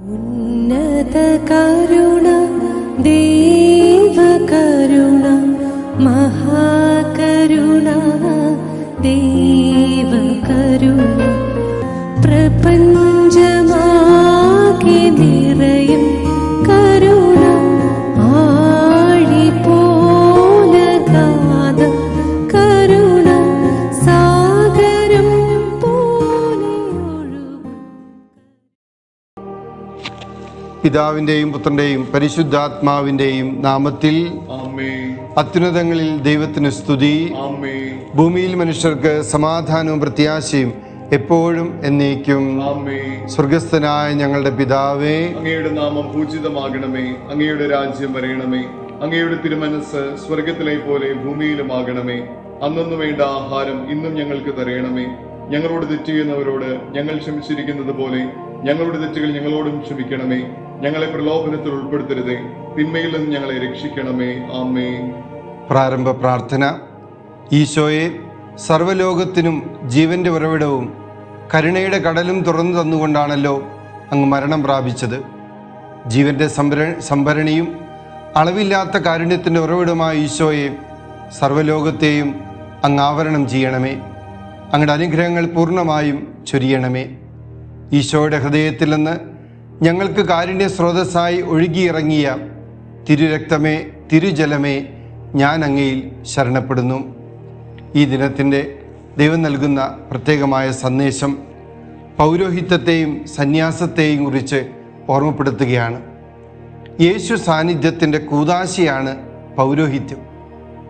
ഉന്നത കരുണ ദേവകരുണ മഹാകരുണ ദേവകരുണ പ്രപഞ്ചമാകെ നിറയും കരുണ ആഴി പോലഗാധ കരുണ സാഗരം പോലെ ഒഴുകും. പിതാവിന്റെയും പുത്രന്റെയും പരിശുദ്ധാത്മാവിന്റെയും നാമത്തിൽ അത്യുന്നതങ്ങളിൽ ദൈവത്തിന് സ്തുതി. ഭൂമിയിൽ മനുഷ്യർക്ക് സമാധാനവും പ്രത്യാശയും എപ്പോഴും എന്നേക്കും. സ്വർഗസ്ഥനായ ഞങ്ങളുടെ പിതാവേ, അങ്ങയുടെ നാമം പൂജിതമാകണമേ. അങ്ങയുടെ രാജ്യം വരയണമേ. അങ്ങയുടെ തിരുമനസ് സ്വർഗത്തിലെ പോലെ ഭൂമിയിലുമാകണമേ. അന്നു വേണ്ട ആഹാരം ഇന്നും ഞങ്ങൾക്ക് തരയണമേ. ഞങ്ങളോട് തെറ്റ് ചെയ്യുന്നവരോട് ഞങ്ങൾ ക്ഷമിച്ചിരിക്കുന്നത് പോലെ ഞങ്ങളുടെ തെറ്റുകൾ ഞങ്ങളോടും ക്ഷമിക്കണമേ. ഞങ്ങളെ പ്രലോഭനത്തിൽ ഉൾപ്പെടുത്തരുതേ, തിന്മയിൽ നിന്ന് ഞങ്ങളെ രക്ഷിക്കണമേ. ആമേൻ. പ്രാരംഭ പ്രാർത്ഥന. ഈശോയെ, സർവ്വലോകത്തിനും ജീവന്റെ ഉറവിടവും കരുണയുടെ കടലും തുറന്നു തന്നുകൊണ്ടാണല്ലോ അങ്ങ് മരണം പ്രാപിച്ചത്. ജീവന്റെ സംഭരണിയും അളവില്ലാത്ത കാരുണ്യത്തിൻ്റെ ഉറവിടമായ ഈശോയെ, സർവ്വലോകത്തെയും അങ്ങ് ആവരണം ചെയ്യണമേ. അങ്ങയുടെ അനുഗ്രഹങ്ങൾ പൂർണ്ണമായും ചൊരിയണമേ. ഈശോയുടെ ഹൃദയത്തിൽ നിന്ന് ഞങ്ങൾക്ക് കാരുണ്യ സ്രോതസ്സായി ഒഴുകിയിറങ്ങിയ തിരുരക്തമേ, തിരുജലമേ, ഞാൻ അങ്ങയിൽ ശരണപ്പെടുന്നു. ഈ ദിനത്തിൻ്റെ ദൈവം നൽകുന്ന പ്രത്യേകമായ സന്ദേശം പൗരോഹിത്യത്തെയും സന്യാസത്തെയും കുറിച്ച് ഓർമ്മപ്പെടുത്തുകയാണ്. യേശു സാന്നിധ്യത്തിൻ്റെ കൂദാശയാണ് പൗരോഹിത്യം.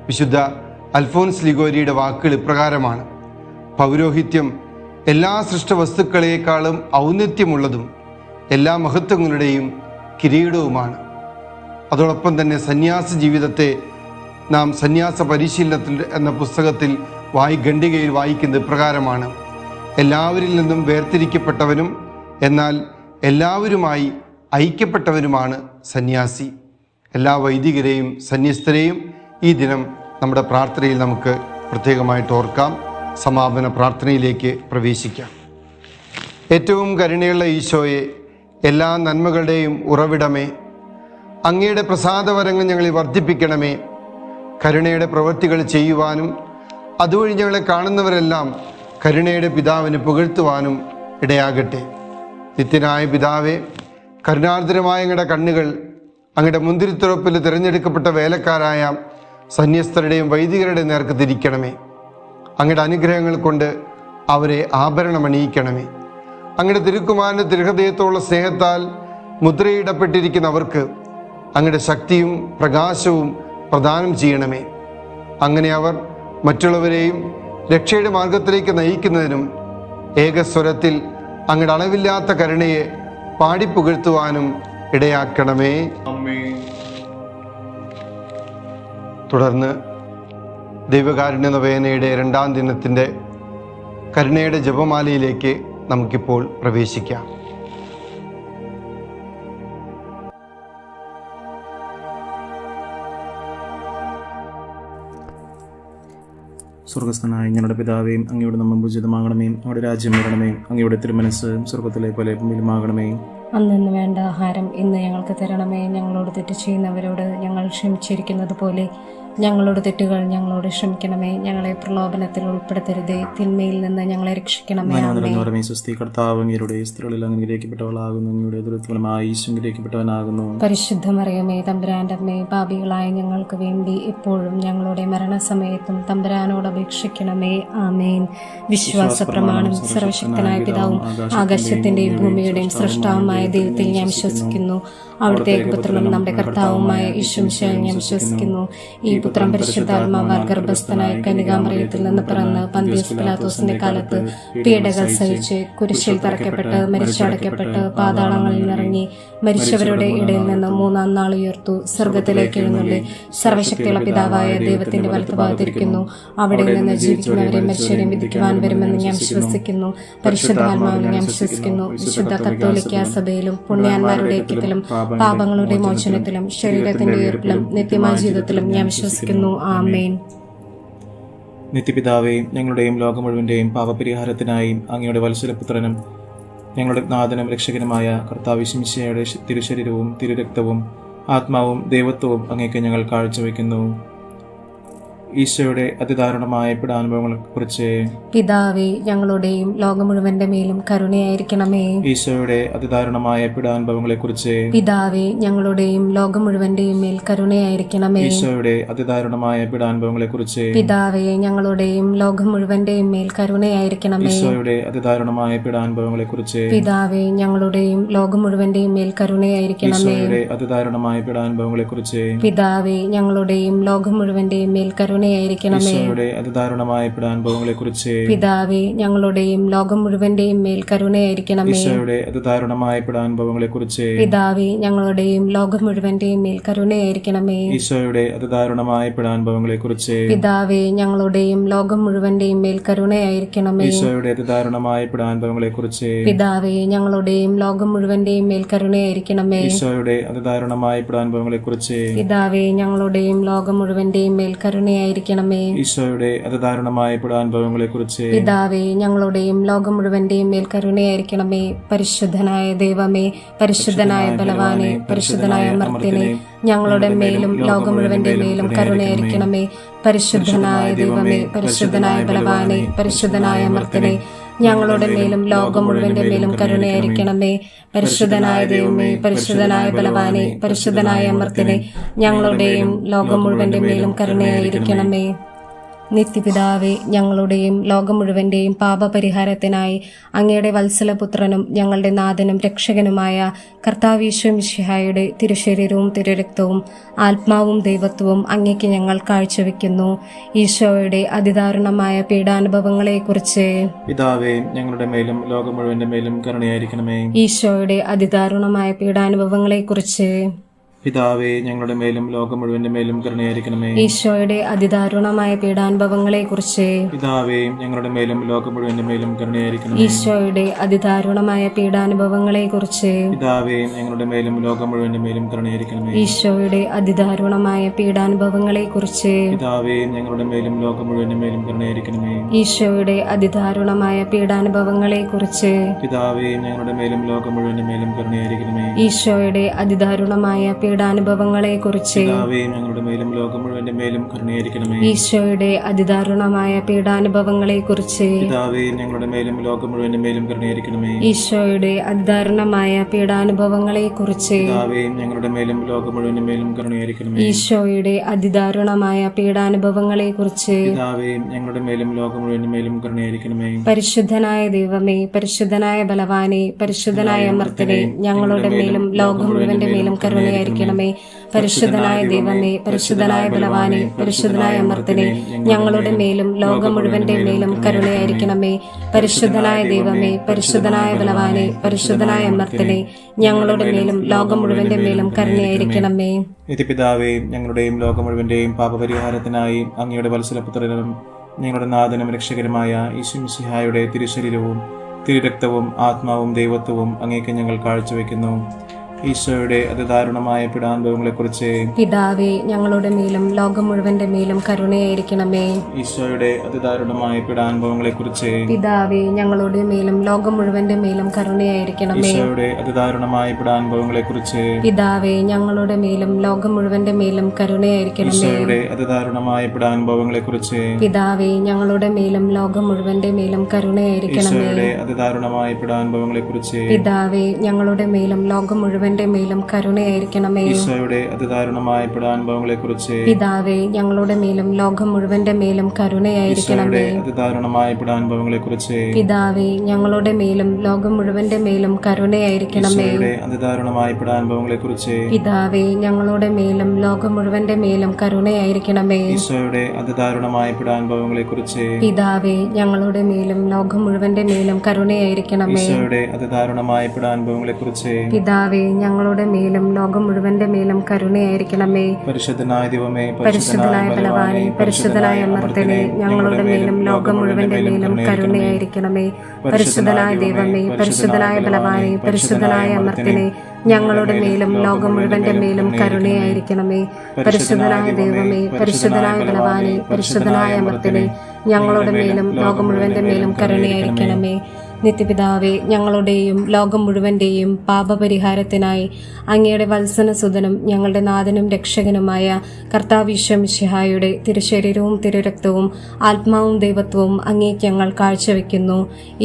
വിശുദ്ധ അൽഫോൻസ് ലിഗോരിയുടെ വാക്കുകൾ ഇപ്രകാരമാണ്: പൗരോഹിത്യം എല്ലാ സൃഷ്ടവസ്തുക്കളേക്കാളും ഔന്നത്യമുള്ളതും എല്ലാ മഹത്വങ്ങളുടെയും കിരീടവുമാണ്. അതോടൊപ്പം തന്നെ സന്യാസ ജീവിതത്തെ നാം സന്യാസ പരിശീലനത്തിൽ എന്ന പുസ്തകത്തിൽ ഖണ്ഡികയിൽ വായിക്കുന്നത് ഇപ്രകാരമാണ്: എല്ലാവരിൽ നിന്നും വേർതിരിക്കപ്പെട്ടവനും എന്നാൽ എല്ലാവരുമായി ഐക്യപ്പെട്ടവനുമാണ് സന്യാസി. എല്ലാ വൈദികരെയും സന്യസ്തരെയും ഈ ദിനം നമ്മുടെ പ്രാർത്ഥനയിൽ നമുക്ക് പ്രത്യേകമായിട്ട് ഓർക്കാം. സമാപന പ്രാർത്ഥനയിലേക്ക് പ്രവേശിക്കാം. ഏറ്റവും കരുണയുള്ള ഈശോയെ, എല്ലാ നന്മകളുടെയും ഉറവിടമേ, അങ്ങയുടെ പ്രസാദവരങ്ങൾ ഞങ്ങളെ വർദ്ധിപ്പിക്കണമേ. കരുണയുടെ പ്രവൃത്തികൾ ചെയ്യുവാനും അതുവഴി ഞങ്ങളെ കാണുന്നവരെല്ലാം കരുണയുടെ പിതാവിനെ പുകഴ്ത്തുവാനും ഇടയാകട്ടെ. നിത്യനായ പിതാവേ, കരുണാർദ്രമായ അങ്ങയുടെ കണ്ണുകൾ അങ്ങയുടെ മുന്തിരിത്തുറപ്പിൽ തിരഞ്ഞെടുക്കപ്പെട്ട വേലക്കാരായ സന്യസ്തരുടെയും വൈദികരുടെയും നേർക്ക് തിരിക്കണമേ. അങ്ങയുടെ അനുഗ്രഹങ്ങൾ കൊണ്ട് അവരെ ആഭരണമണിയിക്കണമേ. അങ്ങയുടെ തിരുക്കുമാരൻ്റെ തിരുഹൃദയത്തോടുള്ള സ്നേഹത്താൽ മുദ്രയിടപ്പെട്ടിരിക്കുന്നവർക്ക് അങ്ങയുടെ ശക്തിയും പ്രകാശവും പ്രദാനം ചെയ്യണമേ. അങ്ങനെ അവർ മറ്റുള്ളവരെയും രക്ഷയുടെ മാർഗത്തിലേക്ക് നയിക്കുന്നതിനും ഏകസ്വരത്തിൽ അങ്ങയുടെ അളവില്ലാത്ത കരുണയെ പാടിപ്പുകഴ്ത്തുവാനും ഇടയാക്കണമേ. തുടർന്ന് ദൈവകാരുണ്യ നൊവേനയുടെ 2ാം ദിനത്തിൻ്റെ കരുണയുടെ ജപമാലയിലേക്ക് നമുക്കിപ്പോൾ പ്രവേശിക്കാം. സ്വർഗസ്ഥനായ ഞങ്ങളുടെ പിതാവേയും അങ്ങയുടെ നാമം പൂജിതമാകണമേ. അങ്ങയുടെ രാജ്യം വരണമേ. അങ്ങയുടെ തിരുമനസ് സ്വർഗത്തിലെ പോലെ ഭൂമിയിലുമാകണമേ. അന്നു വേണ്ട ആഹാരം ഇന്ന് ഞങ്ങൾക്ക് തരണമേ. ഞങ്ങളോട് തെറ്റ് ചെയ്യുന്നവരോട് ഞങ്ങൾ ക്ഷമിച്ചിരിക്കുന്നത് പോലെ ഞങ്ങളുടെ തെറ്റുകൾ ഞങ്ങളോട് ക്ഷമിക്കണമേ. ഞങ്ങളെ പ്രലോഭനത്തിൽ ഉൾപ്പെടുത്തരുതേ, തിന്മയിൽ നിന്ന് ഞങ്ങളെ രക്ഷിക്കണമേ. കർത്താവ് അങ്ങയുടെ സ്ത്രീകളിൽ അനുഗ്രഹിക്കപ്പെട്ടവളാകുന്നു. അങ്ങയുടെ ദുരിതഫലമായി ഈശോ അനുഗ്രഹിക്കപ്പെട്ടവനാകുന്നു. പരിശുദ്ധ മറിയമേ, തമ്പുരാന്റെ അമ്മേ, പാപികളായ ഞങ്ങൾക്ക് വേണ്ടി എപ്പോഴും ഞങ്ങളുടെ മരണസമയത്തും തമ്പുരാനോട് അപേക്ഷിക്കണമേ. ആമേൻ. വിശ്വാസ പ്രമാണം. സർവശക്തനായ പിതാവും ആകാശത്തിന്റെയും ഭൂമിയുടെയും സൃഷ്ടാവുമായ ദൈവത്തിൽ ഞാൻ വിശ്വസിക്കുന്നു. അവിടുത്തെ ഏകപുത്രനും നമ്മുടെ കർത്താവുമായ യേശുമിശിഹായിൽ ഞാൻ വിശ്വസിക്കുന്നു. ഈ പുത്രൻ പരിശുദ്ധാത്മാവാൽ ഗർഭസ്ഥനായ കന്യകാമറിയത്തിൽ നിന്ന് പിറന്ന് പന്തിയോസ് പിലാത്തോസിന്റെ കാലത്ത് പീഡകൾ സഹിച്ച് കുരിശിൽ തറയ്ക്കപ്പെട്ട് മരിച്ചടക്കപ്പെട്ട് പാതാളങ്ങളിൽ ഇറങ്ങി മരിച്ചവരുടെ ഇടയിൽ നിന്ന് 3-ാം നാൾ ഉയർത്തു. സ്വർഗത്തിലേക്ക് എഴുന്നള്ളി സർവശക്തിയുള്ള പിതാവായ ദൈവത്തിന്റെ വലത്തുഭാഗത്തിരിക്കുന്നു. അവിടെ നിന്ന് ജീവിക്കുന്നവരെ മരിച്ചവരെയും വിധിക്കുവാൻ വരുമെന്ന് ഞാൻ വിശ്വസിക്കുന്നു. പരിശുദ്ധാത്മാവിൽ ഞാൻ വിശ്വസിക്കുന്നു. വിശുദ്ധ കത്തോലിക്കാ സഭയിലും പുണ്യാന്മാരുടെ ഐക്യത്തിലും പാപങ്ങളുടെ മോചനത്തിലും ശരീരത്തിന്റെ ഉയർപ്പിലും നിത്യമായ ജീവിതത്തിലും ഞാൻ വിശ്വസിക്കുന്നു. ആമേൻ. നിത്യപിതാവേ, ഞങ്ങളുടെയും ലോകം മുഴുവന്റെയും പാപപരിഹാരത്തിനായി അങ്ങയുടെ വത്സലപുത്രനും ഞങ്ങളുടെ നാഥനും രക്ഷകനുമായ കർത്താവ് യേശുമിശിഹായുടെ തിരുശരീരവും തിരുരക്തവും ആത്മാവും ദൈവത്വവും അങ്ങേക്ക് ഞങ്ങൾ കാഴ്ചവെക്കുന്നു. ഈശോയുടെ അതിദാരുണമായ പീഡാനുഭവങ്ങളെക്കുറിച്ച് പിതാവേ ഞങ്ങളുടെയും ലോകം മുഴുവന്റെ മേലും കരുണയായിരിക്കണമേ. ഈശോയുടെ അതിദാരുണമായ പീഡാനുഭവങ്ങളെക്കുറിച്ച് പിതാവേ ഞങ്ങളുടെയും ലോകം മുഴുവന്റെയും മേൽ കരുണയായിരിക്കണമേ. ഈശോയുടെ അതിദാരുണമായ പീഡാനുഭവങ്ങളെക്കുറിച്ച് പിതാവേ ഞങ്ങളുടെയും ലോകം മുഴുവന്റെയും മേൽ കരുണയായിരിക്കണമേ. ഈശോയുടെ അതിദാരുണമായ പീഡാനുഭവങ്ങളെക്കുറിച്ച് പിതാവേ ഞങ്ങളുടെയും ലോകം മുഴുവന്റെയും മേൽ കരുണയായിരിക്കണമേ. ഈശോയുടെ അതിദാരുണമായ പീഡാനുഭവങ്ങളെക്കുറിച്ച് പിതാവേ ഞങ്ങളുടെയും ലോകം മുഴുവന്റെയും മേൽ കരുണയായിരിക്കണമേ. ഈശോയുടെ അതിദാരുണമായ പീഡാനുഭവങ്ങളെക്കുറിച്ച് പിതാവേ ഞങ്ങളുടെയും ലോകം മുഴുവന്റെയും മേൽ കരുണയായിരിക്കണമേ. ഈശോയുടെ അതിദാരുണമായ പീഡാനുഭവങ്ങളെക്കുറിച്ച് പിതാവേ ഞങ്ങളുടെയും ലോകം മുഴുവന്റെയും മേൽ കരുണയായിരിക്കണമേ. ഈശോയുടെ അതിദാരുണമായ പീഡാനുഭവങ്ങളെക്കുറിച്ച് പിതാവേ ഞങ്ങളുടെയും ലോകം മുഴുവന്റെയും മേൽ കരുണയായിരിക്കണമേ. ഈശോയുടെ അതിദാരുണമായ പീഡാനുഭവങ്ങളെക്കുറിച്ച് പിതാവേ ഞങ്ങളുടെയും ലോകം മുഴുവന്റെയും മേൽ കരുണയായിരിക്കണമേ. ഈശോയുടെ അതിദാരുണമായ പീഡാനുഭവങ്ങളെക്കുറിച്ച് പിതാവേ ഞങ്ങളുടെയും ലോകം മുഴുവന്റെയും മേൽ കരുണയായിരിക്കണമേ. ഈശോയുടെ അതിദാരുണമായ പീഡാനുഭവങ്ങളെക്കുറിച്ച് പിതാവേ ഞങ്ങളുടെയും ലോകം മുഴുവന്റെയും മേൽ കരുണയായിരിക്കണമേ. പരിശുദ്ധനായ ദൈവമേ, പരിശുദ്ധനായ ബലവാനെ, പരിശുദ്ധനായ അമർത്യനെ, ഞങ്ങളുടെ മേലും ലോകം മുഴുവന്റെ മേലും കരുണയായിരിക്കണമേ. പരിശുദ്ധനായ ദൈവമേ, പരിശുദ്ധനായ ബലവാനെ, പരിശുദ്ധനായ അമർത്യനെ, ഞങ്ങളുടെ മേലും ലോകം മുഴുവന്റെ മേലും കരുണയായിരിക്കണമേ. പരിശുദ്ധനായ ദൈവമേ, പരിശുദ്ധനായ ബലവാനെ, പരിശുദ്ധനായ അമർത്യനെ, ഞങ്ങളുടെയും ലോകം മുഴുവന്റെ മേലും കരുണയായിരിക്കണമേ. നിത്യപിതാവേ, ഞങ്ങളുടെയും ലോകം മുഴുവന്റെയും പാപപരിഹാരത്തിനായി അങ്ങയുടെ വത്സലപുത്രനും ഞങ്ങളുടെ നാഥനും രക്ഷകനുമായ കർത്താവ് യേശു മിശിഹായുടെ തിരുശരീരവും തിരുരക്തവും ആത്മാവും ദൈവത്വവും അങ്ങേക്ക് ഞങ്ങൾ കാഴ്ചവെക്കുന്നു. ഈശോയുടെ അതിദാരുണമായ പീഡാനുഭവങ്ങളെക്കുറിച്ച് പിതാവേ ഞങ്ങളുടെ മേലും ലോകം മുഴുവന്റെ മേലും കരുണയായിരിക്കണമേ. ഈശോയുടെ അതിദാരുണമായ പീഡാനുഭവങ്ങളെക്കുറിച്ച് പിതാവേ ഞങ്ങളുടെ മേലും ലോകം മുഴുവന്റെ മേലും കരുണയായിരിക്കണമേ. ഈശോയുടെ അതിദാരുണമായ പീഡാനുഭവങ്ങളെക്കുറിച്ച് പിതാവേ ഞങ്ങളുടെ മേലും ലോകം മുഴുവന്റെ മേലും കരുണയായിരിക്കണമേ. ഈശോയുടെ അതിദാരുണമായ പീഡാനുഭവങ്ങളെക്കുറിച്ച് പിതാവേ ഞങ്ങളുടെ മേലും ലോകം മുഴുവന്റെ മേലും കരുണയായിരിക്കണമേ. ഈശോയുടെ അതിദാരുണമായ പീഡാനുഭവങ്ങളെക്കുറിച്ച് പിതാവേ ഞങ്ങളുടെ മേലും ലോകം മുഴുവന്റെ മേലും കരുണയായിരിക്കണമേ. ഈശോയുടെ അതിദാരുണമായ പീഡാനുഭവങ്ങളെക്കുറിച്ച് പിതാവേ ഞങ്ങളുടെ മേലും ലോകം മുഴുവന്റെ മേലും കരുണയായിരിക്കണമേ. ഈശോയുടെ അതിദാരുണമായ പീഡാനുഭവങ്ങളെക്കുറിച്ച് പിതാവേ ഞങ്ങളുടെ മേലും ലോകം മുഴുവന്റെ മേലും കരുണയായിരിക്കണമേ. ഈശോയുടെ അതിദാരുണമായ പീഡാനുഭവങ്ങളെക്കുറിച്ച് പിതാവേ ഞങ്ങളുടെ മേലും ലോകം മുഴുവന്റെ മേലും കരുണയായിരിക്കണമേ. ഈശോയുടെ അതിദാരുണമായ പീഡാനുഭവങ്ങളെക്കുറിച്ച് പിതാവേ ഞങ്ങളുടെ മേലും ലോകം മുഴുവന്റെ മേലും കരുണയായിരിക്കണമേ. ഈശോയുടെ അതിദാരുണമായ പീഡാനുഭവങ്ങളെക്കുറിച്ച് പിതാവേ ഞങ്ങളുടെ മേലും ലോകം മുഴുവന്റെ മേലും കരുണയായിരിക്കണമേ. പരിശുദ്ധനായ ദൈവമേ, പരിശുദ്ധനായ ബലവാനെ, പരിശുദ്ധനായ അമർത്യനെ, ഞങ്ങളുടെ മേലും ലോകം മുഴുവന്റെ മേലും കരുണയായിരിക്കണമേ. പരിശുദ്ധനായ ദൈവമേ, പരിശുദ്ധനായ ബലവാനെ, പരിശുദ്ധനായ അമർത്യനെ, ഞങ്ങളുടെ മേലും ലോകം മുഴുവന്റെ മേലും കരുണയായിരിക്കണമേ. പരിശുദ്ധനായ ദൈവമേ, പരിശുദ്ധനായ ബലവാനെ, പരിശുദ്ധനായ അമർത്യനെ, ഞങ്ങളുടെ മേലും ലോകം മുഴുവന്റെ മേലും കരുണയായിരിക്കണമേ. പിതാവേ ഞങ്ങളുടെയും ലോകം മുഴുവന്റെയും പാപപരിഹാരത്തിനായി അങ്ങയുടെ വത്സലപുത്രനും ഞങ്ങളുടെ നാഥനും രക്ഷകരുമായ യേശു മിശിഹായുടെ തിരുശരീരവും തിരുരക്തവും ആത്മാവും ദൈവത്വവും അങ്ങേക്ക് ഞങ്ങൾ കാഴ്ചവെക്കുന്നു. ഈശോയുടെ അതിദാരുണമായ പീഡാനുഭവങ്ങളെക്കുറിച്ച് പിതാവേ ഞങ്ങളുടെ മേലും ലോകം മുഴുവന്റെ മേലും കരുണയായിരിക്കണമേ. ഈശോയുടെ അതിദാരുണമായ പീഡാനുഭവങ്ങളെക്കുറിച്ച് പിതാവേ ഞങ്ങളുടെ മേലും ലോകം മുഴുവന്റെ മേലും കരുണയായിരിക്കണമേ. ഈശോയുടെ അതിദാരുണമായ പീഡാനുഭവങ്ങളെക്കുറിച്ച് പിതാവേ ഞങ്ങളുടെ മേലും ലോകം മുഴുവന്റെ മേലും കരുണയായിരിക്കണമേ. ഈശോയുടെ അതിദാരുണമായ പീഡാനുഭവങ്ങളെക്കുറിച്ച് പിതാവേ ഞങ്ങളുടെ മേലും ലോകം മുഴുവന്റെ മേലും കരുണയായിരിക്കണമേ. ഈശോയുടെ അതിദാരുണമായ പീഡാനുഭവങ്ങളെക്കുറിച്ച് പിതാവേ ഞങ്ങളുടെ മേലും ലോകം മുഴുവന്റെ മേലും കരുണയായിരിക്കണമേ. ഈശോയുടെ അതിദാരുണമായ പീഡാനുഭവങ്ങളെക്കുറിച്ച് പിതാവേ ഞങ്ങളുടെ മേലും ലോകം മുഴുവന്റെ മേലും കരുണയായിരിക്കണമേ. അതിദാരുണമായ പീഡാനുഭവങ്ങളെക്കുറിച്ച് പിതാവേ ഞങ്ങളുടെ മേലും ലോകം മുഴുവന്റെ മേലും കരുണയായിരിക്കണമേ. അതിദാരുണമായ പീഡാനുഭവങ്ങളെക്കുറിച്ച് പിതാവേ ഞങ്ങളുടെ മേലും ലോകം മുഴുവന്റെ മേലും കരുണയായിരിക്കണമേ. ഈശോയുടെ അതിദാരുണമായ പീഡാനുഭവങ്ങളെക്കുറിച്ച് പിതാവേ ഞങ്ങളുടെ മേലും ലോകം മുഴുവന്റെ മേലും കരുണയായിരിക്കണമേ. ഈശോയുടെ അതിദാരുണമായ പീഡാനുഭവങ്ങളെക്കുറിച്ച് പിതാവേ ഞങ്ങളുടെ മേലും ലോകം മുഴുവന്റെ മേലും കരുണയായിരിക്കണമേ. പരിശുദ്ധനായ ദൈവമേ, പരിശുദ്ധനായ ബലവാനെ, പരിശുദ്ധനായ അമർത്യനെ, ഞങ്ങളുടെ മേലും ലോകം മുഴുവന്റെ മേലും കരുണയായിരിക്കണമേ. പരിശുദ്ധനായ ദൈവമേ, പരിശുദ്ധനായ ബലവാനെ, പരിശുദ്ധനായ അമർത്യനെ, ഞങ്ങളുടെ മേലും ലോകം മുഴുവന്റെ മേലും കരുണയായിരിക്കണമേ. പരിശുദ്ധനായ ദൈവമേ, പരിശുദ്ധനായ ബലവാനെ, പരിശുദ്ധനായ അമർത്യനെ, ഞങ്ങളുടെ മേലും ലോകം മുഴുവന്റെ മേലും കരുണയായിരിക്കണമേ. നിത്യപിതാവേ, ഞങ്ങളുടെയും ലോകം മുഴുവന്റെയും പാപപരിഹാരത്തിനായി അങ്ങയുടെ വത്സനസുതനും ഞങ്ങളുടെ നാഥനും രക്ഷകനുമായ കർത്താവ് മിശിഹായുടെ തിരുശരീരവും തിരുരക്തവും ആത്മാവും ദൈവത്വവും അങ്ങേക്ക് ഞങ്ങൾ കാഴ്ചവെക്കുന്നു.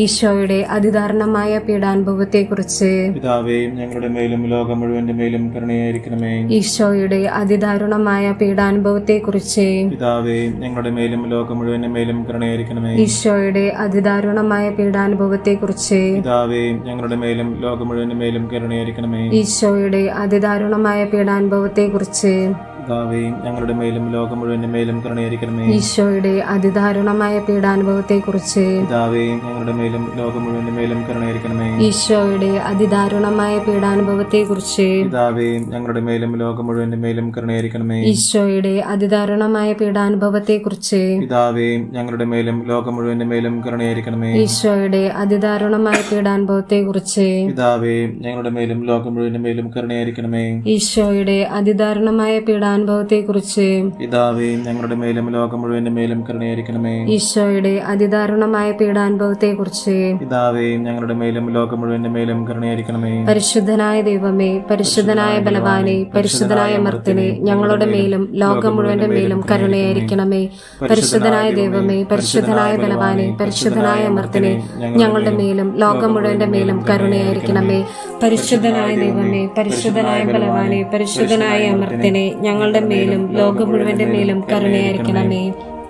ഈശോയുടെ അതിദാരുണമായ പീഡാനുഭവത്തെക്കുറിച്ച് പിതാവേ, ഞങ്ങളുടെ മേലും ലോകം മുഴുവന്റെ മേലും കരുണയായിരിക്കണമേ. ഈശോയുടെ അതിദാരുണമായ പീഡാനുഭവത്തെക്കുറിച്ച് പിതാവേ, ഞങ്ങളുടെ മേലും ലോകം മുഴുവന്റെ മേലും കരുണയായിരിക്കണമേ. ഈശോയുടെ അതിദാരുണമായ പീഡാനുഭവത്തെക്കുറിച്ച് പിതാവേ, ഞങ്ങളുടെ മേലും ലോകം മുഴുവന്റെ മേലും കരുണയായിരിക്കണമേ. ഈശോയുടെ അതിദാരുണമായ പീഡാനുഭവത്തെക്കുറിച്ച് പിതാവേ, ഞങ്ങളുടെ മേലും ലോകം മുഴുവന്റെ മേലും കരുണയായിരിക്കണമേ. ഈശോയുടെ അതിദാരുണമായ പീഡാനുഭവത്തെക്കുറിച്ച് പിതാവേ, ഞങ്ങളുടെ മേലും ലോകം മുഴുവന്റെ മേലും കരുണയായിരിക്കണമേ. ഈശോയുടെ അതിദാരുണമായ പീഡാനുഭവത്തെക്കുറിച്ച് പിതാവേ, ഞങ്ങളുടെ മേലും ലോകം മുഴുവന്റെ മേലും കരുണയായിരിക്കണമേ. ഈശോയുടെ അതിദാരുണമായ പീഡാനുഭവത്തെക്കുറിച്ച് പിതാവേ, ഞങ്ങളുടെ മേലും ലോകം മുഴുവന്റെ മേലും കരുണയായിരിക്കണമേ. ഈശോയുടെ അതിദാരുണമായ പീഡാനുഭവത്തെക്കുറിച്ച് പിതാവേ, ഞങ്ങളുടെ മേലും ലോകം മുഴുവന്റെ മേലും കരുണയായിരിക്കണമേ. ഈശോയുടെ അതിദാരുണമായ പീഡാനുഭവത്തെക്കുറിച്ച് പിതാവേ, ഞങ്ങളുടെ മേലും ലോകം മുഴുവന്റെ മേലും കരുണയായിരിക്കണമേ. ഈശോയുടെ അതിദാരുണമായ പീഡാനുഭവത്തെക്കുറിച്ച് പിതാവേ, ഞങ്ങളുടെ മേലും ലോകം മുഴുവന്റെ മേലും കരുണയായിരിക്കണമേ. പരിശുദ്ധനായ ദൈവമേ, പരിശുദ്ധനായ ബലവാനെ, പരിശുദ്ധനായ അമർത്തിനെ, ഞങ്ങളുടെ മേലും ലോകം മുഴുവന്റെ മേലും കരുണയായിരിക്കണമേ. പരിശുദ്ധനായ ദൈവമേ, പരിശുദ്ധനായ ബലവാനെ, പരിശുദ്ധനായ അമർത്തിനെ, ഞങ്ങളുടെ മേലും ലോകം മുഴുവന്റെ മേലും കരുണയായിരിക്കണമേ. പരിശുദ്ധനായ ദൈവമേ, പരിശുദ്ധനായ ബലവാനെ, പരിശുദ്ധനായ അമർത്തിനെ, ഞങ്ങളുടെ മേലും ലോകം മുഴുവന്റെ മേലും കരുണയായിരിക്കണമേ.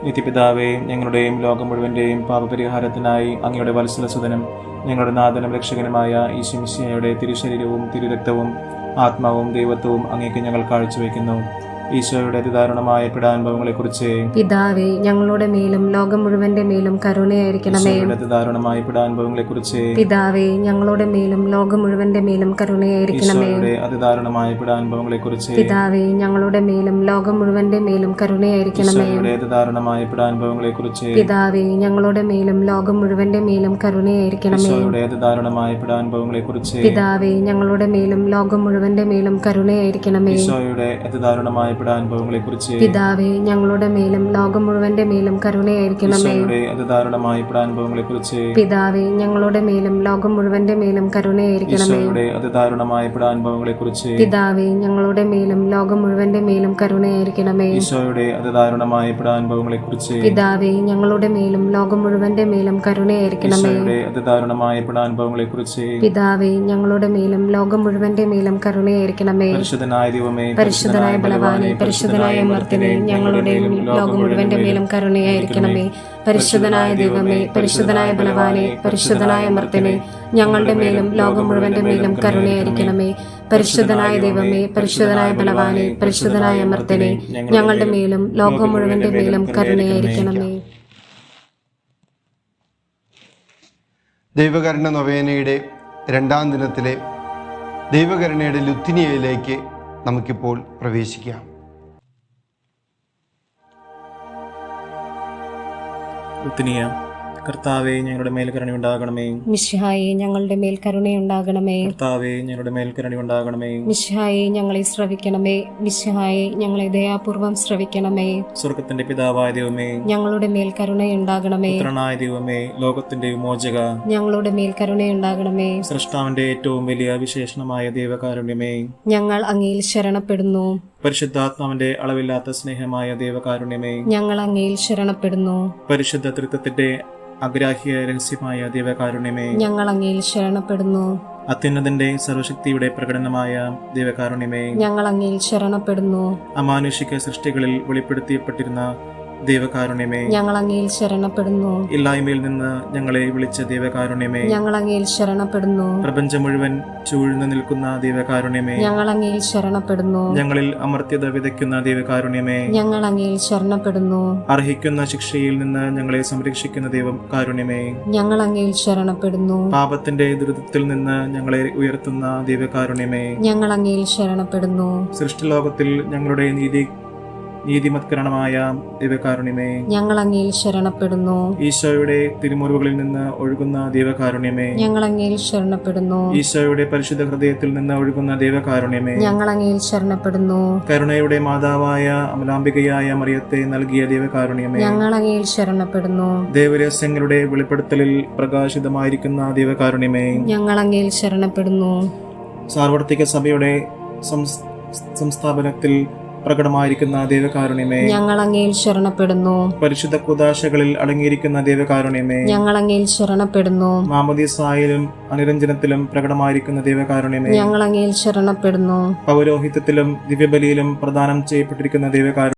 നിത്യപിതാവേ, ഞങ്ങളുടെയും ലോകം മുഴുവന്റെയും പാപപരിഹാരത്തിനായി അങ്ങയുടെ വത്സലസുതനും ഞങ്ങളുടെ നാഥനും രക്ഷകനുമായ ഈശോ മിശിഹായുടെ തിരുശരീരവും തിരുരക്തവും ആത്മാവും ദൈവത്വവും അങ്ങേക്ക് ഞങ്ങൾ കാഴ്ചവെക്കുന്നു. ഈശോയുടെ അതിദാരുണമായ പീഡാനുഭവങ്ങളെക്കുറിച്ച് പിതാവേ, ഞങ്ങളുടെ മേലും ലോകം മുഴുവന്റെ മേലും കരുണയായിരിക്കണമേ. ഈശോയുടെ അതിദാരുണമായ പീഡാനുഭവങ്ങളെക്കുറിച്ച് പിതാവേ, ഞങ്ങളുടെ മേലും ലോകം മുഴുവന്റെ മേലും കരുണയായിരിക്കണമേ. ഈശോയുടെ അതിദാരുണമായ പീഡാനുഭവങ്ങളെക്കുറിച്ച് പിതാവേ, ഞങ്ങളുടെ മേലും ലോകം മുഴുവന്റെ മേലും കരുണയായിരിക്കണമേ. ഈശോയുടെ അതിദാരുണമായ പീഡാനുഭവങ്ങളെക്കുറിച്ച് പിതാവേ, ഞങ്ങളുടെ മേലും ലോകം മുഴുവന്റെ മേലും കരുണയായിരിക്കണമേ. ഈശോയുടെ അതിദാരുണമായ പീഡാനുഭവങ്ങളെക്കുറിച്ച് പിതാവേ, ഞങ്ങളുടെ മേലും ലോകം മുഴുവന്റെ മേലും കരുണയായിരിക്കണമേ. ഈശോയുടെ അതിദാരുണമായ പീഡാനുഭവങ്ങളെക്കുറിച്ച് പിതാവേ, ഞങ്ങളുടെ മേലും ലോകം മുഴുവന്റെ മേലും കരുണയായിരിക്കണമേ. ഈശോയുടെ അതിദാരുണമായ പീഡാനുഭവങ്ങളെക്കുറിച്ച് പിതാവേ, ഞങ്ങളുടെ മേലും ലോകം മുഴുവന്റെ മേലും കരുണയായിരിക്കണമേ. ഈശോയുടെ അതിദാരുണമായ പീഡാനുഭവങ്ങളെക്കുറിച്ച് പിതാവേ, ഞങ്ങളുടെ മേലും ലോകം മുഴുവന്റെ മേലും കരുണയായിരിക്കണമേ. ഈശോയുടെ അതിദാരുണമായ പീഡാനുഭവങ്ങളെക്കുറിച്ച് പിതാവേ, ഞങ്ങളുടെ മേലും ലോകം മുഴുവന്റെ മേലും കരുണയായിരിക്കണമേ. ഈശോയുടെ അതിദാരുണമായ പീഡാനുഭവങ്ങളെക്കുറിച്ച് പിതാവേ, ഞങ്ങളുടെ മേലും ലോകം മുഴുവന്റെ മേലും കരുണയായിരിക്കണമേ. പരിശുദ്ധനായ ദൈവമേ, പരിശുദ്ധനായ ബലവാനെ, പരിശുദ്ധനായ അമർത്തിനെ, ഞങ്ങളുടെയും ലോകം മുഴുവന്റെ മേലും കരുണയായിരിക്കണമേ. പരിശുദ്ധനായ ദൈവമേ, പരിശുദ്ധനായ ബലവാനെ, പരിശുദ്ധനായ അമർത്തിനെ, ഞങ്ങളുടെ മേലും ലോകം മുഴുവന്റെ മേലും കരുണയായിരിക്കണമേ. പരിശുദ്ധനായ ദൈവമേ, പരിശുദ്ധനായ ബലവാനെ, പരിശുദ്ധനായ അമർത്തിനെ, ഞങ്ങളുടെ മേലും ലോകം മുഴുവന്റെ മേലും കരുണയായിരിക്കണമേ. ദൈവകരുണ നൊവേനയുടെ രണ്ടാം ദിനത്തിലെ ദൈവകരുണയുടെ ലുത്തിനിയയിലേക്ക് നമുക്കിപ്പോൾ പ്രവേശിക്കാം. ലുത്തിനിയ. കർത്താവേ, ഞങ്ങളുടെ മേൽ കരുണയുണ്ടാകണമേ. മിശിഹായെ, ഞങ്ങളുടെ മേൽ കരുണയുണ്ടാകണമേ. കർത്താവേ, ഞങ്ങളുടെ മേൽ കരുണയുണ്ടാകണമേ. മിശിഹായെ, ഞങ്ങളെ ശ്രവിക്കണമേ. മിശിഹായെ, ഞങ്ങളെ ദയാപൂർവം ശ്രവിക്കണമേ. സ്വർഗത്തിന്റെ പിതാവായ ദൈവമേ, ഞങ്ങളുടെ മേൽ കരുണയുണ്ടാകണമേ. പുത്രനായ ദൈവമേ, ലോകത്തിന്റെ വിമോചക, ഞങ്ങളുടെ മേൽ കരുണയുണ്ടാകണമേ. സൃഷ്ടാവിന്റെ ഏറ്റവും വലിയ വിശേഷണമായ ദൈവകാരുണ്യമേ, ഞങ്ങൾ അങ്ങയിൽ ശരണപ്പെടുന്നു. പരിശുദ്ധാത്മാവിന്റെ അളവില്ലാത്ത സ്നേഹമായ ദൈവകാരുണ്യമേ, ഞങ്ങൾ അങ്ങയിൽ ശരണപ്പെടുന്നു. പരിശുദ്ധ തൃത്വത്തിന്റെ അഗ്രാഹ്യ രഹസ്യമായ ദൈവകാരുണ്യമേ, ഞങ്ങൾ അങ്ങയിൽ ശരണപ്പെടുന്നു. അത്യുന്നതന്റെ സർവശക്തിയുടെ പ്രകടനമായ ദൈവകാരുണ്യമേ, ഞങ്ങൾ അങ്ങയിൽ ശരണപ്പെടുന്നു. അമാനുഷിക സൃഷ്ടികളിൽ വെളിപ്പെടുത്തിയപ്പെട്ടിരുന്ന ദൈവകാരുണ്യമേ, ഞങ്ങൾ അങ്ങയിൽ ശരണപ്പെടുന്നു. ഇല്ലായ്മയിൽ നിന്ന് ഞങ്ങളെ വിളിച്ച ദൈവകാരുണ്യമേ, ഞങ്ങൾ അങ്ങയിൽ ശരണപ്പെടുന്നു. പ്രപഞ്ചം മുഴുവൻ ചൂഴ്ന്നു നിൽക്കുന്ന ദൈവകാരുണ്യമേ, ഞങ്ങൾ അങ്ങയിൽ ശരണപ്പെടുന്നു. ഞങ്ങളിൽ അമർത്യത വിതയ്ക്കുന്ന ദൈവകാരുണ്യമേ, ഞങ്ങൾ അങ്ങയിൽ ശരണപ്പെടുന്നു. അർഹിക്കുന്ന ശിക്ഷയിൽ നിന്ന് ഞങ്ങളെ സംരക്ഷിക്കുന്ന ദൈവകാരുണ്യമേ, ഞങ്ങൾ അങ്ങയിൽ ശരണപ്പെടുന്നു. പാപത്തിന്റെ ദുരിതത്തിൽ നിന്ന് ഞങ്ങളെ ഉയർത്തുന്ന ദൈവകാരുണ്യമേ, ഞങ്ങൾ അങ്ങയിൽ ശരണപ്പെടുന്നു. സൃഷ്ടിലോകത്തിൽ ഞങ്ങളുടെ നീതി നീതിമത്കരണമായ ദൈവകാരുണ്യമേ, ഞങ്ങൾ അങ്ങയിൽ ശരണപ്പെടുന്നു. ഈശോയുടെ തിരുമുറിവുകളിൽ നിന്ന് ഒഴുകുന്ന ദൈവകാരുണ്യമേ, ഞങ്ങൾ അങ്ങയിൽ ശരണപ്പെടുന്നു. ഈശോയുടെ പരിശുദ്ധ ഹൃദയത്തിൽ നിന്ന് ഒഴുകുന്ന ദൈവകാരുണ്യമേ, ഞങ്ങൾ അങ്ങയിൽ ശരണപ്പെടുന്നു. കരുണയുടെ മാതാവായ അമലാംബികയായ മറിയത്തെ നൽകിയ ദൈവകാരുണ്യമേ, ഞങ്ങൾ അങ്ങയിൽ ശരണപ്പെടുന്നു. ദൈവരഹസ്യങ്ങളുടെ വെളിപ്പെടുത്തലിൽ പ്രകാശിതമായിരിക്കുന്ന ദൈവകാരുണ്യമേ, ഞങ്ങൾ അങ്ങയിൽ ശരണപ്പെടുന്നു. സാർവത്രിക സഭയുടെ സംസ്ഥാപനത്തിൽ പ്രകടമായിരിക്കുന്ന ദൈവകാരുണ്യമേ, ഞങ്ങൾ അങ്ങയിൽ ശരണപ്പെടുന്നു. പരിശുദ്ധ കുദാശകളിൽ അടങ്ങിയിരിക്കുന്ന ദൈവകാരുണ്യമേ, ഞങ്ങൾ അങ്ങയിൽ ശരണപ്പെടുന്നു. മാമോദീസായിലും അനുരഞ്ജനത്തിലും പ്രകടമായിരിക്കുന്ന ദൈവകാരുണ്യമേ, ഞങ്ങൾ അങ്ങയിൽ ശരണപ്പെടുന്നു. പൗരോഹിത്യത്തിലും ദിവ്യബലിയിലും പ്രദാനം ചെയ്യപ്പെട്ടിരിക്കുന്ന ദൈവകാരുണ്യമേ,